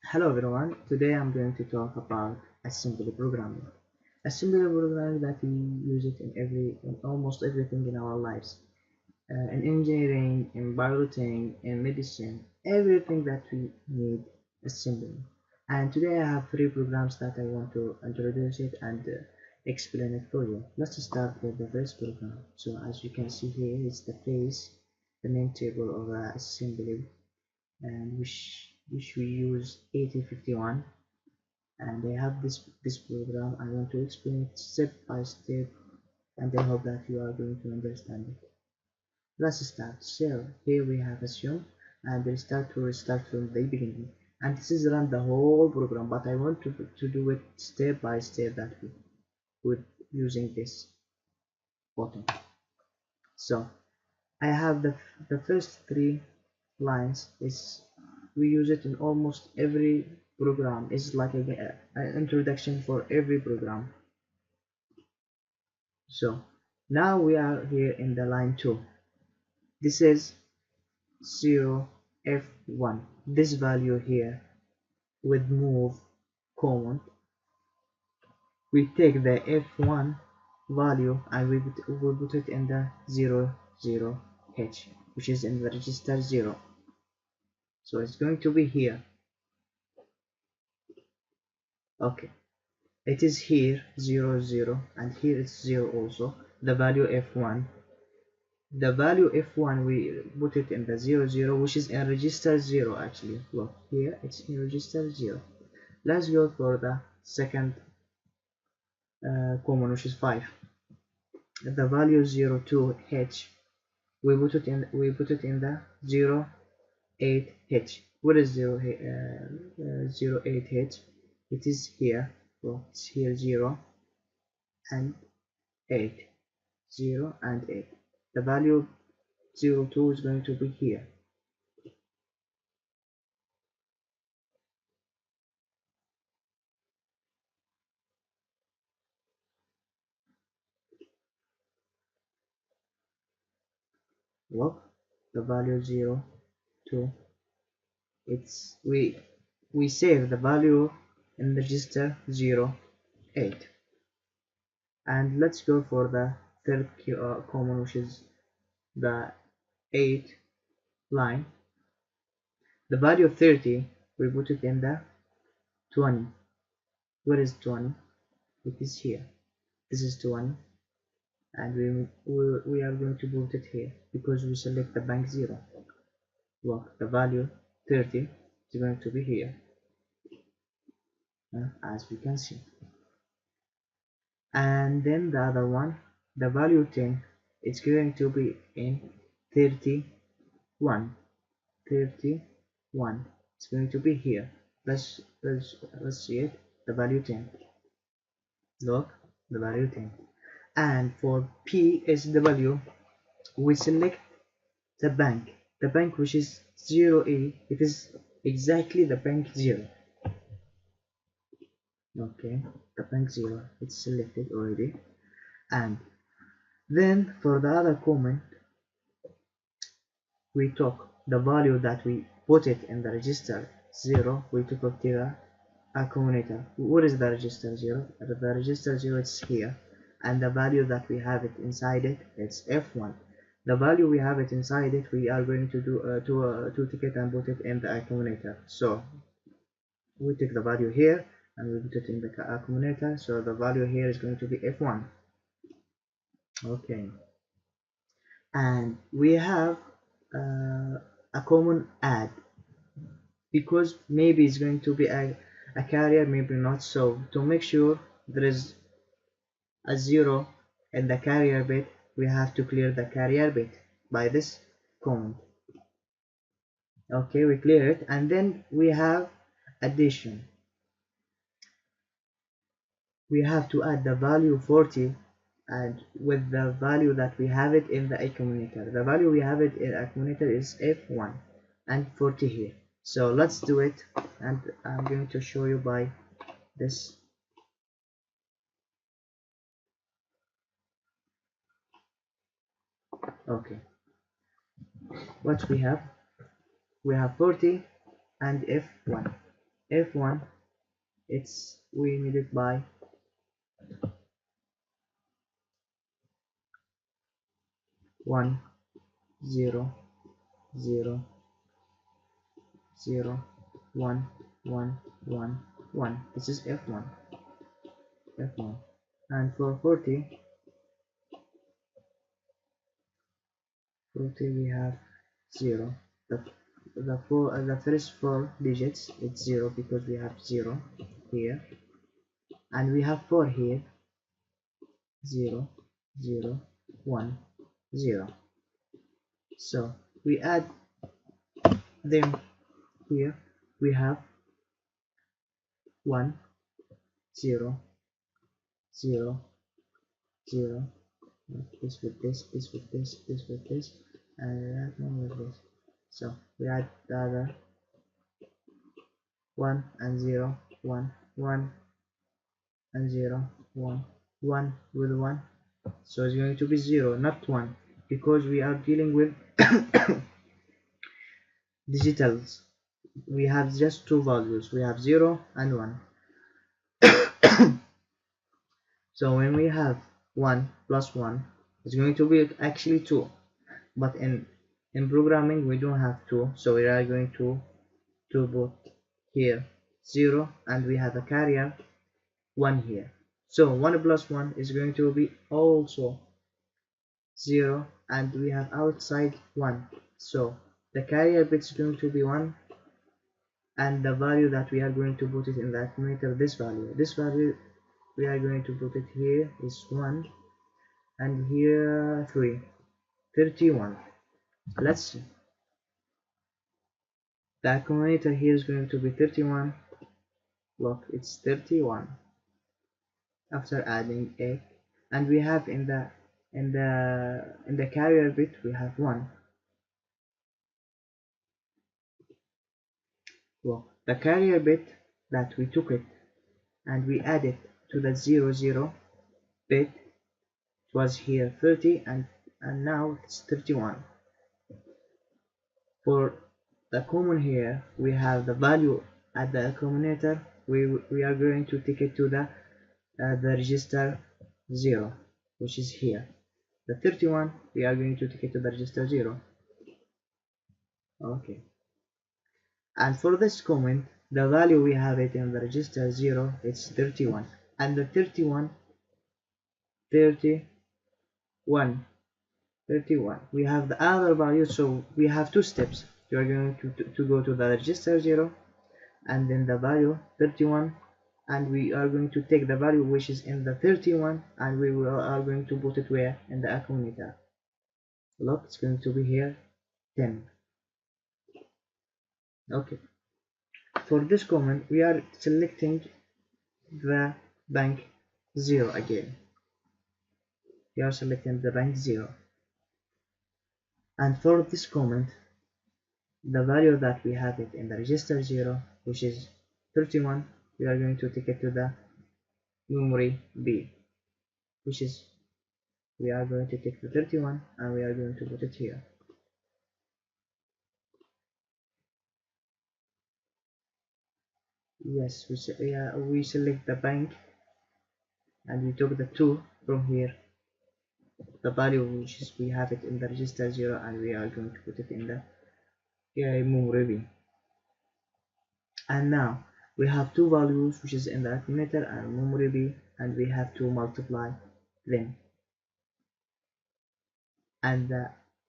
Hello everyone, today I'm going to talk about assembly programming. Assembly programming that we use it in almost everything in our lives. In engineering, in biology, in medicine, everything that we need assembly. And today I have three programs that I want to introduce it and explain it for you. Let's start with the first program. So as you can see here, it's the main table of assembly, and which we use 8051. And I have this program. I want to explain it step by step, and I hope that you are going to understand it. Let's start. So here we have assume, and we restart from the beginning, and this is run the whole program, but I want to do it step by step that we with using this button. So I have the first three lines is we use it in almost every program. It's like an introduction for every program. So now we are here in the line 2. This is 0 f1. This value here with move command, we take the f1 value and we put it in the 00h, which is in the register 0. So it's going to be here. Okay, it is here 00, and here it's 0 also. The value f1, we put it in the 00, which is in register 0. Actually, look here, it's in register 0. Let's go for the second common, which is 5. The value 02h, we put it in the 08h. What is 08h? It is here. So it's here 0 and 8, 0 and 8. The value 02 is going to be here. Look, the value 02, it's we save the value in register 08. And let's go for the third common, which is the 8 line. The value 30, we put it in the 20. Where is 20? It is here. This is 20, and we are going to put it here because we select the bank 0. Look, the value 30 is going to be here, as we can see. And then the other one, the value 10, it's going to be in 31. 31, it's going to be here. Let's see it. The value 10. Look, the value 10. And for PSW, we select the bank which is 0E. It is exactly the bank 0. Okay, the bank 0, it's selected already. And then for the other comment, we took the value that we put it in the register 0, we took it to the accumulator. What is the register 0? The register 0 is here, and the value that we have it inside it, it's f1. The value we have it inside it, we are going to do to take it and put it in the accumulator. So we take the value here and we put it in the accumulator. So the value here is going to be f1. Okay, and we have a common add, because maybe it's going to be a carrier, maybe not. So to make sure there is a 0 in the carrier bit, we have to clear the carrier bit by this command. Okay, we clear it, and then we have addition. We have to add the value 40 and with the value that we have it in the accumulator. The value we have it in accumulator is f1 and 40 here. So let's do it, and I'm going to show you by this. Okay, what we have 40 and f1. F1, we need it by 1 0 0 0 1 1 1 1. This is F1. F1. And for 40 we have 0. The first 4 digits, it's 0 because we have 0 here, and we have 4 here. 0 0 1 0. So we add them here. We have 1 0 0 0. This with this, this with this, this with this, and that one with this. So we add the other 1 and 0, 1 1 and 0, 1 1 with 1. So it's going to be 0, not 1, because we are dealing with digitals. We have just two values. We have 0 and 1. So when we have 1 plus 1, it's going to be actually 2. But in programming we don't have 2, so we are going to put here 0, and we have a carrier 1 here. So 1 plus 1 is going to be also 0, and we have outside 1. So the carrier bit is going to be 1, and the value that we are going to put it in the accumulator, this value we are going to put it here is 1, and here 3, 31. Let's see. The accumulator here is going to be 31. Look, it's 31 after adding a, and we have in the carrier bit we have 1. Well, the carrier bit that we took it and we added to the 00 bit, it was here 30, and now it's 31. For the common here, we have the value at the accumulator. We are going to take it to the register 0, which is here. The 31 we are going to take it to the register 0. Okay. And for this comment, the value we have it in the register 0, it's 31, and the 31 we have the other value. So we have two steps. You are going to go to the register 0 and then the value 31, and we are going to take the value which is in the 31, and are going to put it where? In the accumulator. Look, it's going to be here 10. Okay. For this comment, we are selecting the bank 0 again. We are selecting the bank 0, and for this comment, the value that we have it in the register 0, which is 31, we are going to take it to the memory B, which is, we are going to take the 31 and we are going to put it here. Yes, we select the bank and we took the 2 from here, the value which is, we have it in the register 0, and we are going to put it in the memory B. And now we have two values which is in the accumulator and memory B, and we have to multiply them, and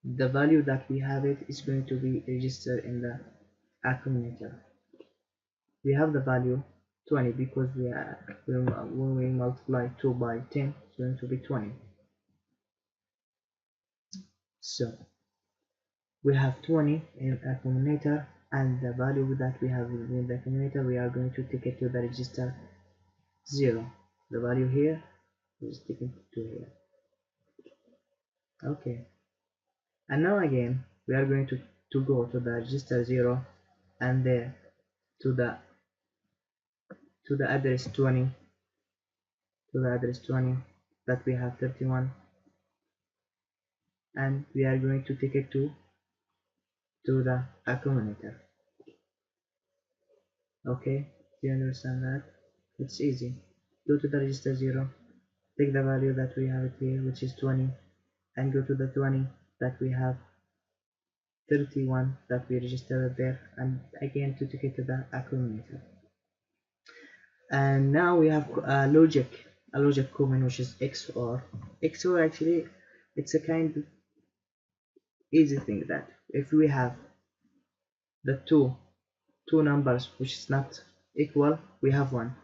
the value that we have it is going to be registered in the accumulator. We have the value 20 because when we multiply 2 by 10, it's going to be 20. So we have 20 in accumulator, and the value that we have in the accumulator, we are going to take it to the register 0. The value here is taken to here. Okay. And now again we are going to go to the register 0, and there to the address 20, that we have 31, and we are going to take it to the accumulator. Okay, Do you understand that? It's easy. Go to the register 0, take the value that we have it here, which is 20, and go to the 20 that we have 31 that we registered there, and again to take it to the accumulator. And now we have a logic comment, which is XOR. XOR actually, it's a kind of easy thing that if we have the two numbers which is not equal, we have one.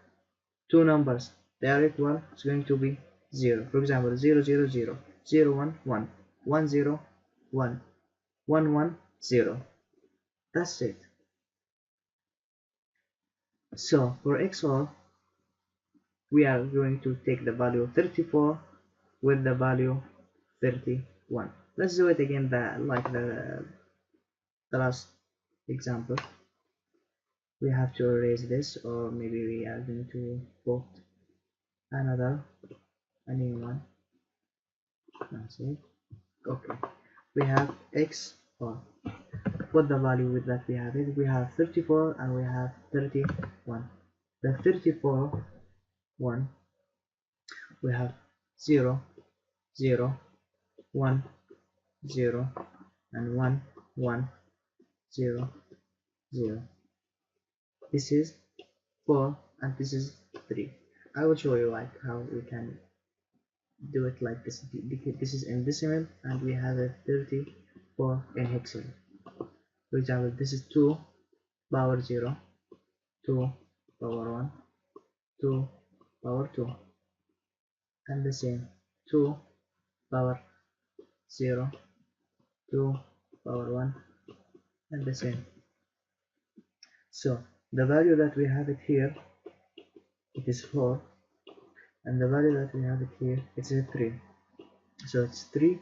Two numbers they are equal, it's going to be 0. For example, 0 0 0 0 1 1 1 0 1 1 1 0. That's it. So for XOR, we are going to take the value 34 with the value 31. Let's do it again, like the last example. We have to erase this, or maybe we are going to put a new one. That's it. Okay, we have XOR. Put the value with that we have it. We have 34 and we have 31. The 34 one, we have 0 0 1 0 and 1 1 0 0. This is 4 and this is 3. I will show you like how we can do it like this. This is in decimal and we have a 34 in hexadecimal. For example, this is 2 power 0, 2 power 1, 2 power 2, and the same 2 power 0, 2 power 1, and the same. So the value that we have it here, it is 4, and the value that we have it here, it's a 3. So it's 3,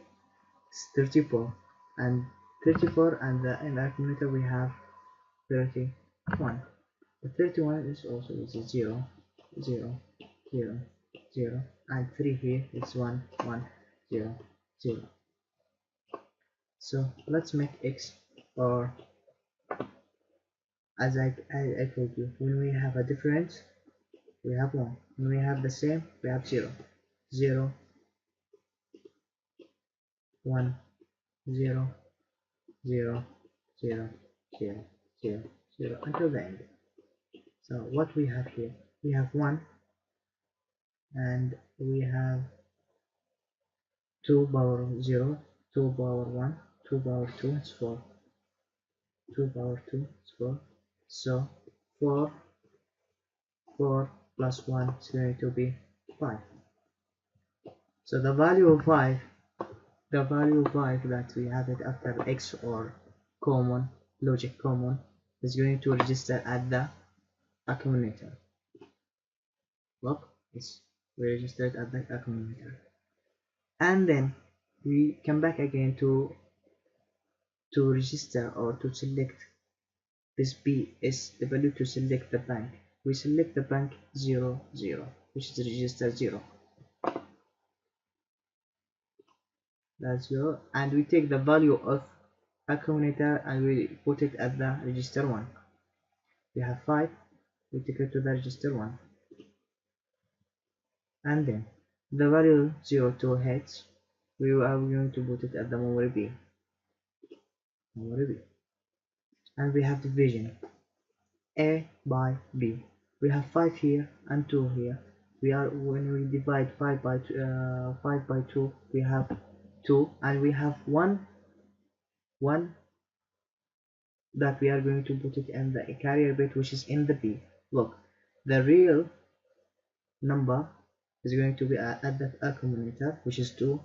it's 34, and 34, and in the accumulator we have 31. The 31 is also 0 0 0 0, and 3 here is 1 1 0 0. So let's make X, or as I told you, when we have a difference we have 1, when we have the same we have 0 0 1 0 0 0 0 0 0 until the end. So what we have here, we have 1 and we have 2 power 0, 2 power 1, 2 power 2, it's 4, 2 power 2 is 4. So 4 plus 1 is going to be 5. So the value of 5 that we have it after X or common, logic common, is going to register at the accumulator. Look, it's registered at the accumulator. And then we come back again to register or to select this B is the value to select the bank. We select the bank 0 0, which is register 0. That's 0, and we take the value of accumulator and we put it at the register 1. We have 5, we take it to the register 1, and then the value 0 to H, we are going to put it at the memory B, and we have division A by B. We have 5 here and 2 here. When we divide 5 by 2, we have 2, and we have 1 that we are going to put it in the carrier bit, which is in the B. Look, the real number is going to be at that accumulator, which is 2,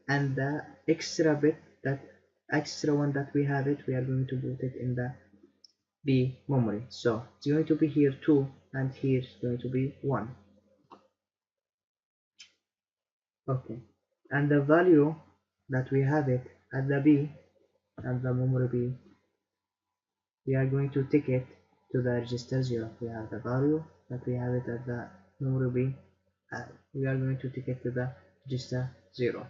and the extra bit, that extra one that we have it, we are going to put it in the B memory. So it's going to be here 2, and here it's going to be 1. Okay, and the value that we have it at the B and the memory B, we are going to take it to the register 0. We have the value that we have it at the memory B, we are going to take it to the register 0.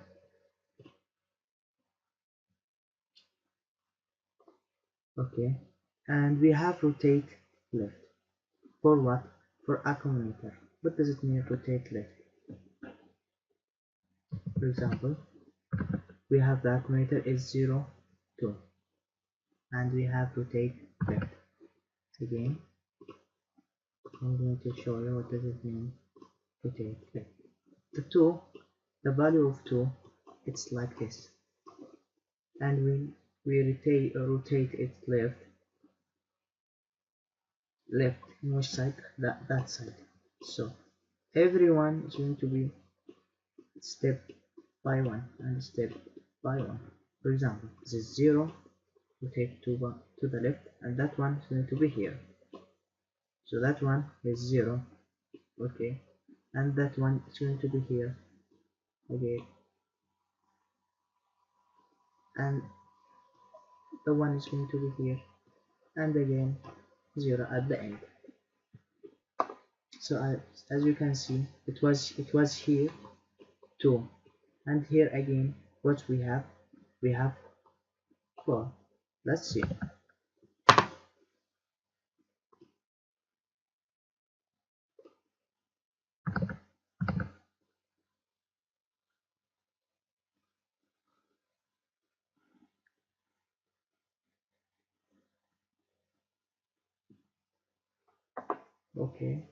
Okay, and we have rotate left. For what? For accumulator. What does it mean rotate left? For example, we have the accumulator is 0, 2, and we have rotate left. Again, I'm going to show you what does it mean rotate left. The 2, the value of 2, it's like this, and we rotate it left in which side? That side. So everyone is going to be step by one and step by one. For example, this is 0, rotate to the left, and that one is going to be here. So that one is 0, okay, and that one is going to be here again, and the one is going to be here, and again 0 at the end. So as you can see, it was here 2, and here again what we have 4. Let's see. Okay,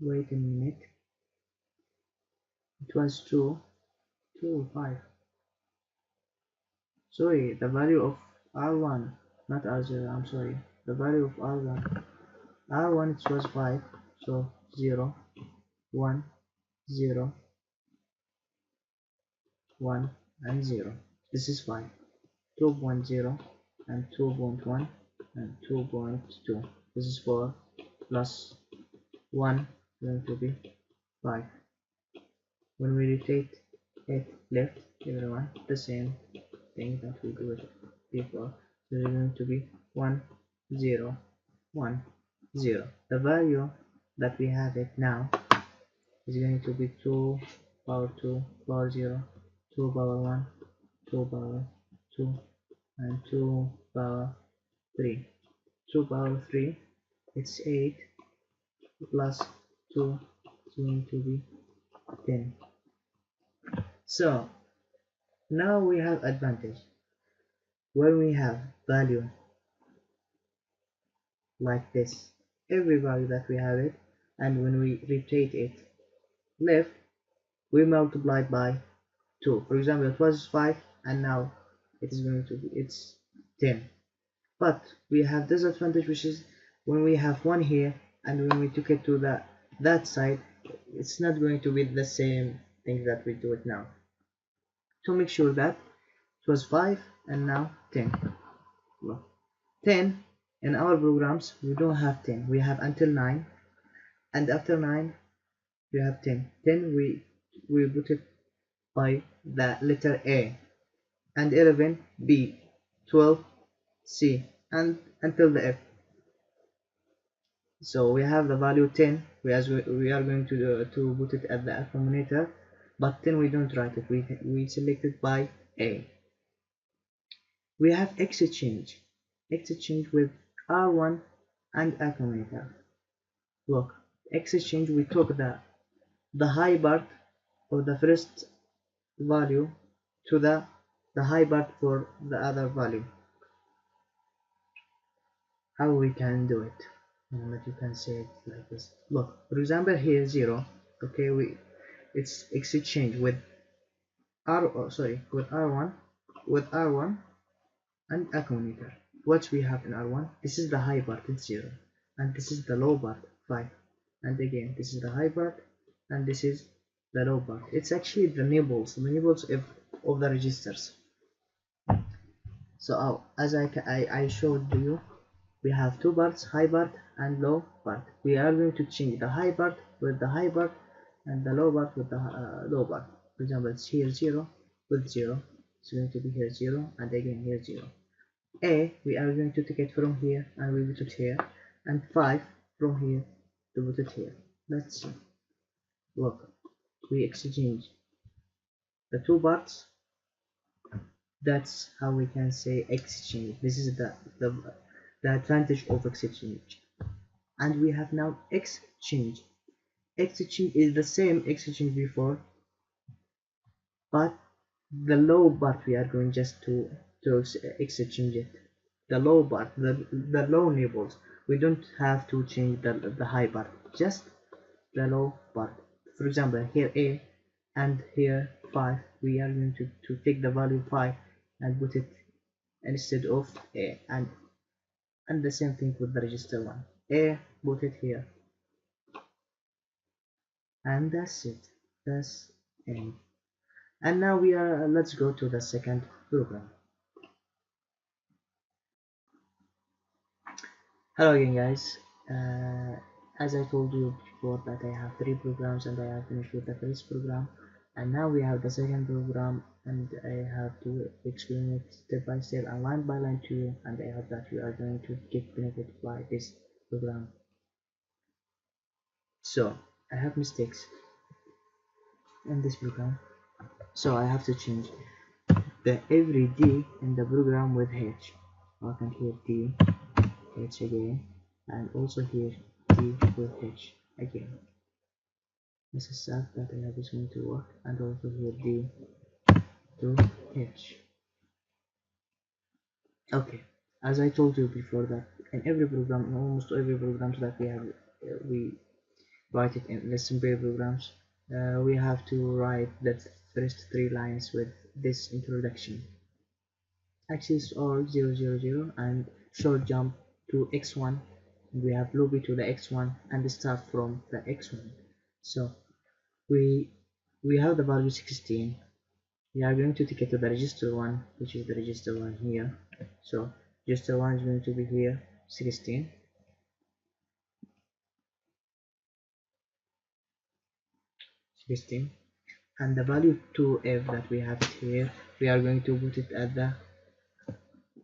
wait a minute. It was 2, 2, 5. Sorry, the value of R1, not R0, I'm sorry. The value of R1 it was 5, so 0, 1, 0, 1, and 0. This is 5. 2.0 and 2.1 and 2.2. This is 4 plus 1 going to be 5. When we rotate it left, everyone, the same thing that we do it before. So it's going to be 1, 0, 1, 0. The value that we have it now is going to be 2 power 2 power 0, 2 power 1, 2 power 2, and 2 power 3. 2 power 3, it's 8, plus 2 is going to be 10. So now we have advantage. When we have value like this, every value that we have it, and when we rotate it left, we multiply by 2. For example, it was 5, and now it is going to be it's 10. But we have disadvantage, which is when we have 1 here, and when we took it to that side, it's not going to be the same thing that we do it now. To make sure that it was 5 and now 10. Look, 10 in our programs we don't have 10, we have until 9, and after 9 we have 10. 10 we put it by the letter A, and 11 B, 12 C, and until the F. So we have the value 10. We are going to put it at the accumulator, but 10 we don't write it. We select it by A. We have exchange with R1 and accumulator. Look, exchange, we took the high part of the first value to the high part for the other value. How we can do it? But you can say it like this. Look, for example, here 0. Okay, it's exchange with with R1 and accumulator. What we have in R1, this is the high part, it's 0, and this is the low part, 5, and again this is the high part, and this is the low part. It's actually the nibbles of the registers. So as I showed you, we have two parts, high part and low part. We are going to change the high part with the high part and the low part with the low part. For example, it's here 0 with 0, it's going to be here 0, and again here 0. A, we are going to take it from here and we put it here, and 5 from here to put it here. Let's see. Look, we exchange the two parts. That's how we can say exchange. This is the the advantage of exchange. And we have now exchange. Exchange is the same exchange before, but the low part we are going just to exchange it. The low part, the low nibbles. We don't have to change the high part, just the low part. For example, here A and here 5, we are going to take the value 5 and put it instead of A, and the same thing with the register 1. A, put it here, and that's it. That's it. And now we are, let's go to the second program. Hello again, guys. As I told you before that I have 3 programs and I have finished with the first program, and now we have the second program, and I have to explain it step by step and line by line to you, and I hope that you are going to get benefit by this program. So I have mistakes in this program, so I have to change the every D in the program with H. I can hear D, H again, and also here D with H again. This is sad that I have is going to work, and also here D to H. Okay, as I told you before that in every program, in almost every programs that we have, we write it in lesson pair programs. We have to write the first 3 lines with this introduction. Axis or 0, 0, 0, and short jump to x1. We have lobby to the x1 and start from the x1. So we have the value 16. We are going to take it to the register 1, which is the register 1 here. So register 1 is going to be here 16. And the value 2f that we have here, we are going to put it at the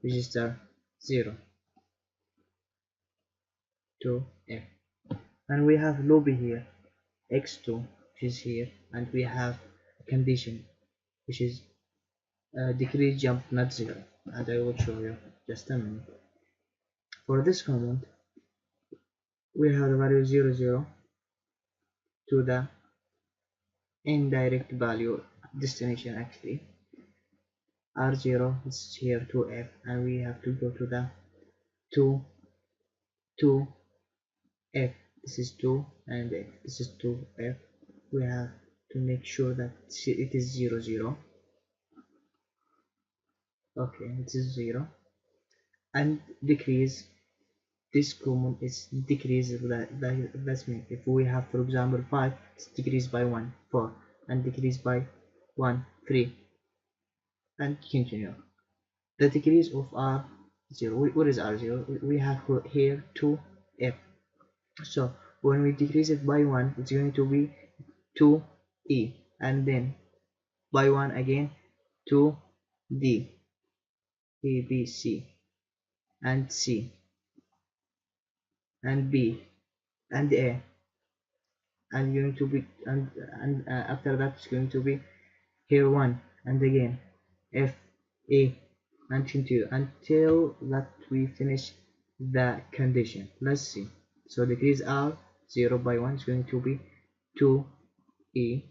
register 0 to f. And we have lobby here x2, which is here, and we have condition, which is decrease jump not 0, and I will show you just a minute. For this command we have the value 0, 0 to the indirect value destination. Actually r0 is here to f, and we have to go to the 2 to f. This is 2 and f. This is 2 f. We have to make sure that it is 0, 0. Okay, it is 0. And decrease, this common is decrease. That's mean if we have, for example, 5, it's decreased by 1, 4, and decrease by 1, 3, and continue. The decrease of r0, what is r0? We have here 2f. So when we decrease it by 1, it's going to be 2e, and then by 1 again 2d, a, b, c, and c, and b, and a, and going to be, and after that it's going to be here 1, and again f, a, and continue until that we finish the condition. Let's see. So decrease r 0 by 1 is going to be 2e,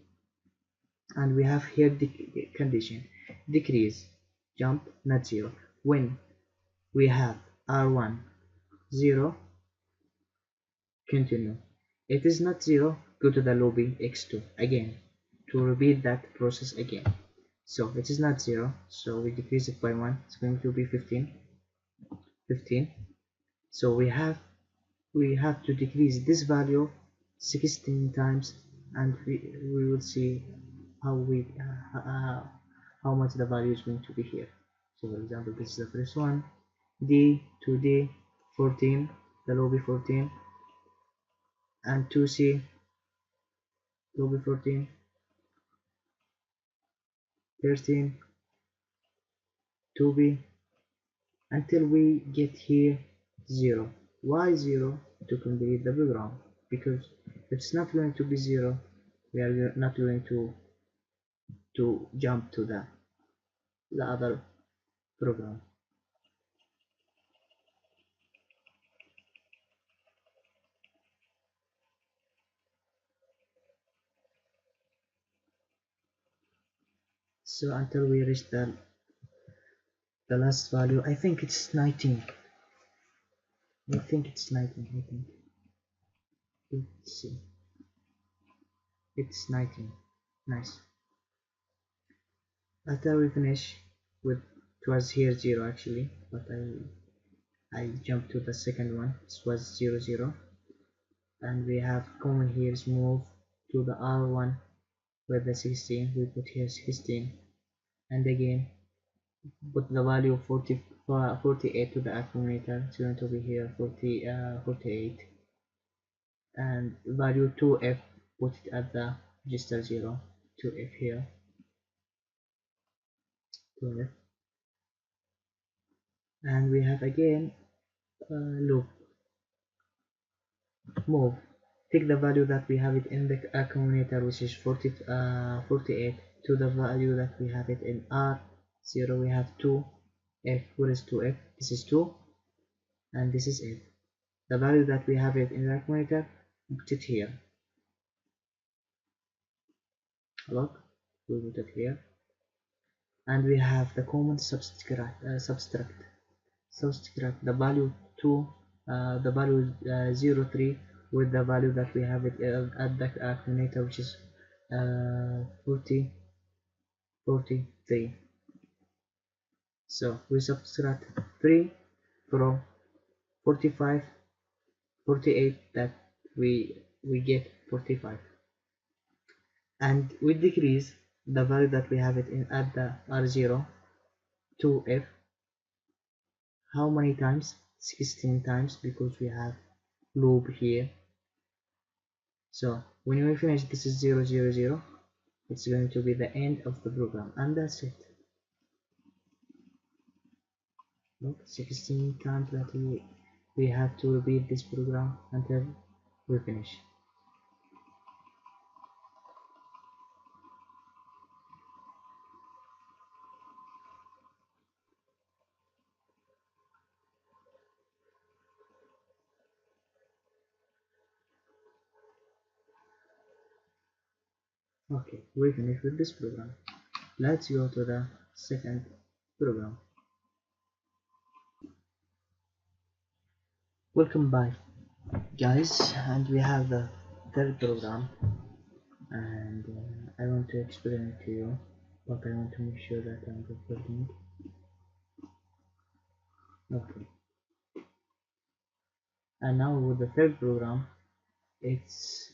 and we have here the condition decrease jump not 0. When we have r1 0, continue. It is not 0, go to the lobby x2 again to repeat that process again. So it is not 0, so we decrease it by 1, it's going to be 15. So we have to decrease this value 16 times, and we will see how much the value is going to be here. So for example, this is the first one, d to d 14, the lobby 14, and 2c lobby 14, 13, 2b, until we get here 0. Why 0? To complete the program, because if it's not going to be 0, we are not going to jump to the other program. So until we reach the last value. I think it's 19. I think it's 19. I think let's see, it's 19. Nice. After we finish with, it was here 0 actually, but I jumped to the second one. It was 0 0, and we have common here is move to the R1 with the 16. We put here 16, and again put the value of 48 to the accumulator. It's going to be here 48, and value 2f, put it at the register 0. 2f here, 2f, and we have again loop move, take the value that we have it in the accumulator, which is 48, to the value that we have it in R0. We have 2f. What is 2f? This is 2, and this is f. The value that we have it in the accumulator, put it here. Look, we put it here, and we have the common subtract the value 2, the value 03, with the value that we have it at the accumulator, which is 43. So we subtract 3 from 45, 48, that we get 45, and we decrease the value that we have it in at the R0 to f. How many times? 16 times, because we have loop here. So when we finish, this is 0 0 0. It's going to be the end of the program, and that's it. Look, 16 times that we have to repeat this program until we finish. Okay, we finished with this program. Let's go to the second program. Welcome back, guys, and we have the third program, and I want to explain it to you, but I want to make sure that I'm recording. Okay, and now with the third program, it's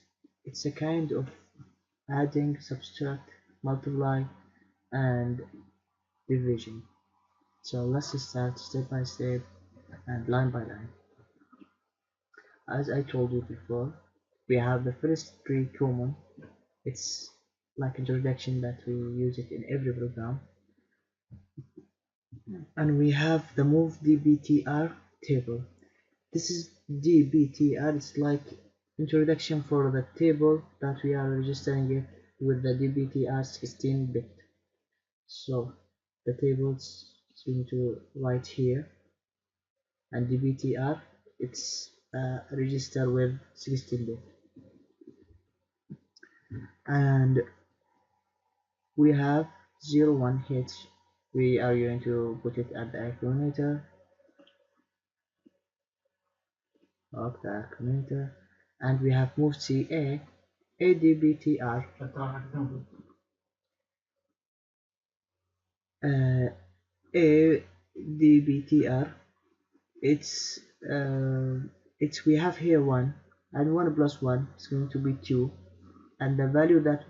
a kind of adding, subtract, multiply, and division. So let's start step by step and line by line. As I told you before, we have the first three common. It's like introduction that we use it in every program, and we have the move dbtr table. This is dbtr. It's like introduction for the table that we are registering it with the dbtr 16-bit. So the tables is going to write here, and dbtr, it's register with 16-bit, and we have 01h. We are going to put it at the accumulator of the accumulator, and we have move ca adbtr adbtr. It's we have here 1, and 1 plus 1 is going to be 2, and the value that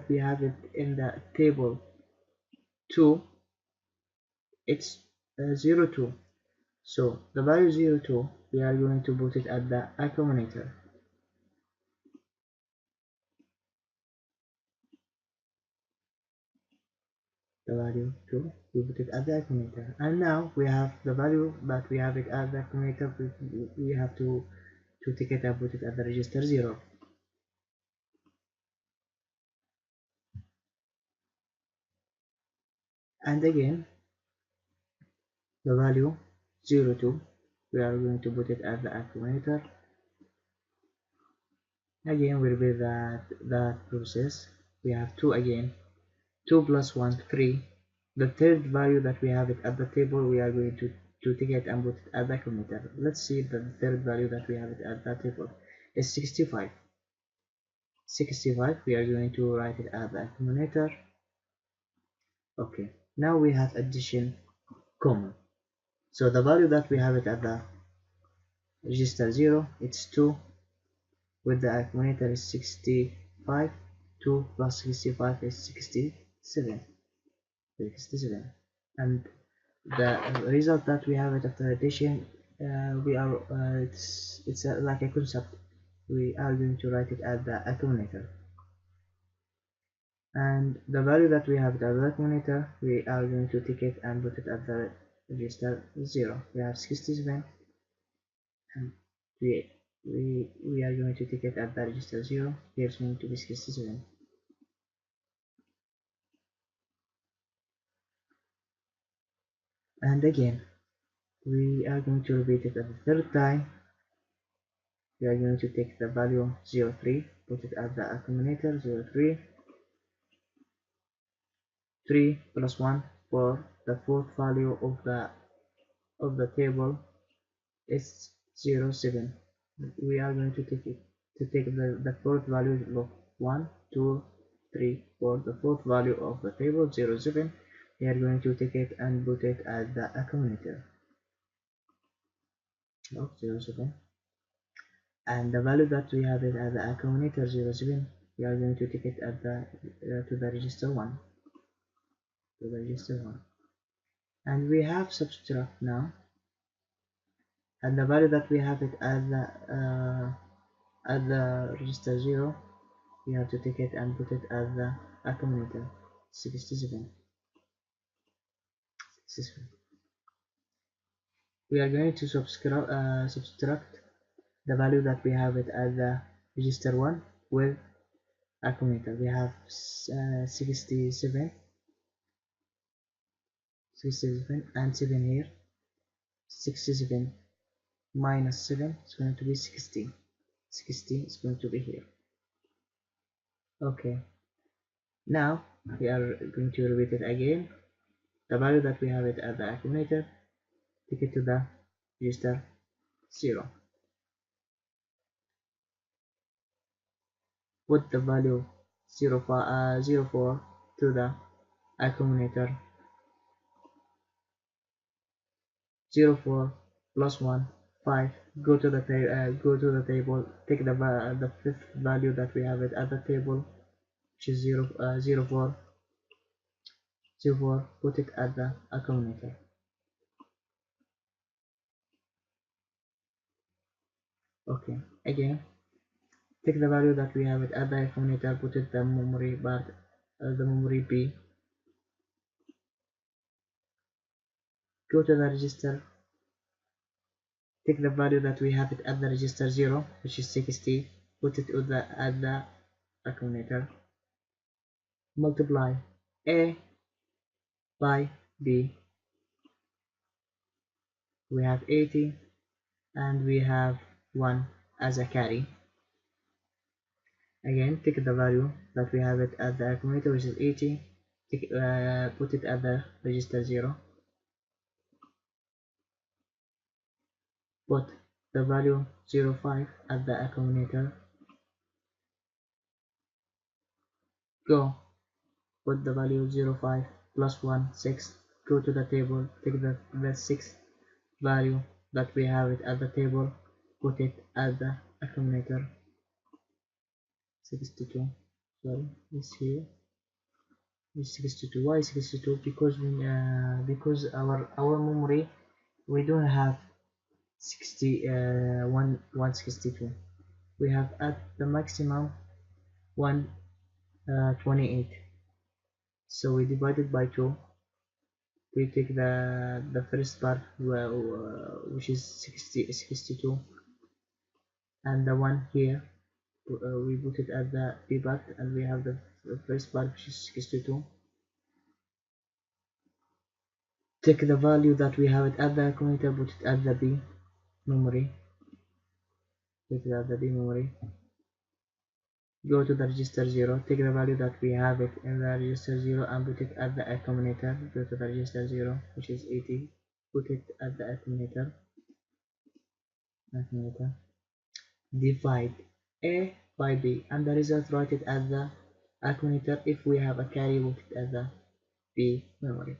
we have it in the table 2, it's 02. So the value 02, we are going to put it at the accumulator. The value 2, we put it at the accumulator, and now we have the value that we have it at the accumulator. We have to take it and put it at the register 0. And again, the value 02, we are going to put it at the accumulator. Again, we repeat that process. We have 2 again, 2 plus 1, 3. The third value that we have it at the table, we are going to take it and put it at the accumulator. Let's see that the third value that we have it at the table is 65. 65, we are going to write it at the accumulator. Okay, now we have addition common. So the value that we have it at the register 0, it's 2, with the accumulator is 65. 2 plus 65 is 67. 67. And the result that we have it after addition, we are it's like a concept. We are going to write it at the accumulator, and the value that we have at the accumulator, we are going to take it and put it at the register 0. We have 67, and we are going to take it at the register 0. Here it's going to be 67. And again, we are going to repeat it at the third time. We are going to take the value 03, put it at the accumulator 03. 3 plus 1 for the fourth value of the table is 07. We are going to take the fourth value of 1, 2, 3, 4. The fourth value of the table 07. We are going to take it and put it at the accumulator of 07. And the value that we have it at the accumulator 07, we are going to take it at the to the register 1, to the register 1. And we have subtract now, and the value that we have it at the register 0, we have to take it and put it at the accumulator 67. 67. We are going to subtract the value that we have it at the register 1 with accumulator. We have 67 and 7 here. 67 minus 7 is going to be 60. 60 is going to be here. Okay, now we are going to repeat it again. The value that we have it at the accumulator, take it to the register 0. Put the value 04 to the accumulator. 04 plus 1, 5. Go to the table. Take the fifth value that we have it at the table, which is 04. 04. Put it at the accumulator. Okay. Again, take the value that we have it at the accumulator. Put it the memory part, the memory B. Go to the register. Take the value that we have it at the register 0, which is 60. Put it at the accumulator. Multiply A by B. We have 80, and we have 1 as a carry. Again, take the value that we have it at the accumulator, which is 80. Put it at the register 0. Put the value 05 at the accumulator. Go. Put the value 05 plus 1, 6. Go to the table. Take the 6th value that we have it at the table. Put it at the accumulator. 62. Sorry, this here is 62. Why 62? Because our memory, we don't have 162. We have at the maximum 128. So we divide it by 2. We take the first part, which is 62, and the one here, we put it at the B part, and we have the first part, which is 62. Take the value that we have it at the accumulator, put it at the B memory. Put it at the B memory. Go to the register 0, take the value that we have it in the register 0 and put it at the accumulator. Go to the register 0, which is 80, put it at the accumulator, divide A by B, and the result write it at the accumulator. If we have a carry, put it at the B memory.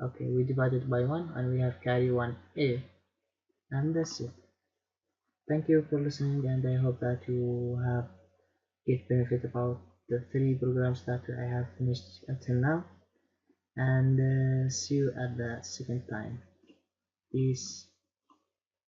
Okay, we divided by 1 and we have carry 1A, and that's it. Thank you for listening, and I hope that you have get benefit about the 3 programs that I have finished until now, and see you at the second time. Peace.